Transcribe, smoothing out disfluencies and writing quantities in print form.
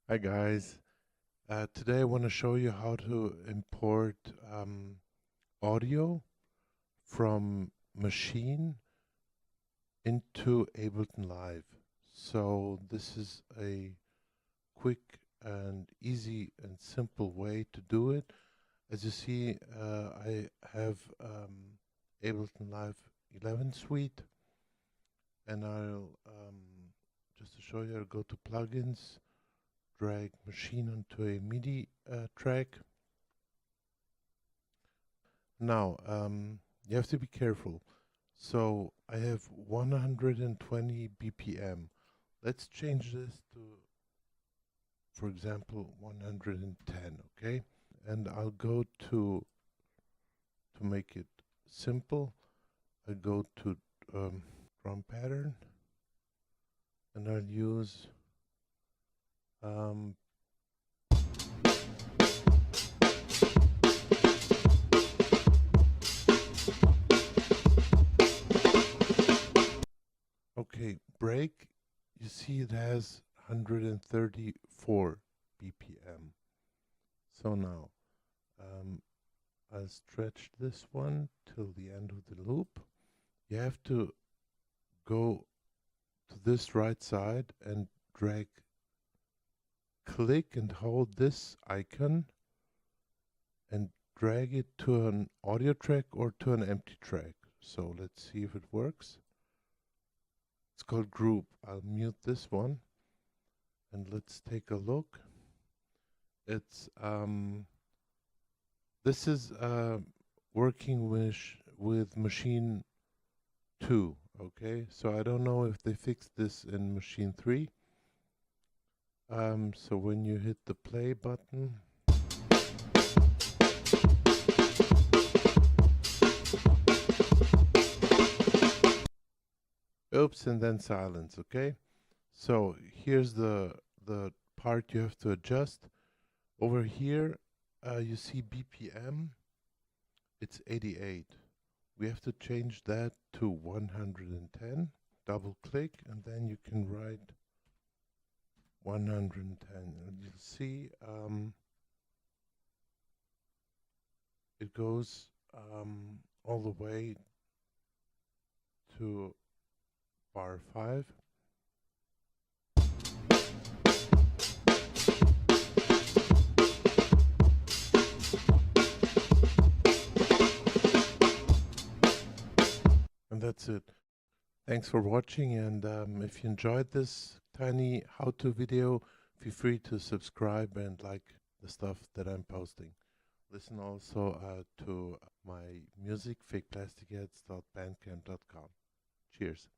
Hi guys. Today I want to show you how to import audio from Maschine into Ableton Live. So this is a quick and easy and simple way to do it. As you see, I have Ableton Live 11 suite, and I'll just to show you, I'll go to plugins, drag Maschine onto a MIDI track. Now, you have to be careful. So I have 120 BPM. Let's change this to, for example, 110, okay? And I'll go to make it simple, I go to drum pattern, and I'll use okay, break, you see it has 134 BPM. So now I'll stretch this one till the end of the loop. You have to go to this right side and drag, click and hold this icon and drag it to an audio track or to an empty track. So let's see if it works. It's called group. I'll mute this one and let's take a look. It's this is working with Maschine 2. Okay, so I don't know if they fixed this in Maschine 3. So when you hit the play button, oops, and then silence. Okay, so here's the part you have to adjust. Over here, you see BPM. It's 88. We have to change that to 110. Double click, and then you can write 110. And you'll see it goes all the way to bar 5. And that's it. Thanks for watching, and if you enjoyed this tiny how-to video, feel free to subscribe and like the stuff that I'm posting. Listen also to my music, fakeplasticheads.bandcamp.com. Cheers.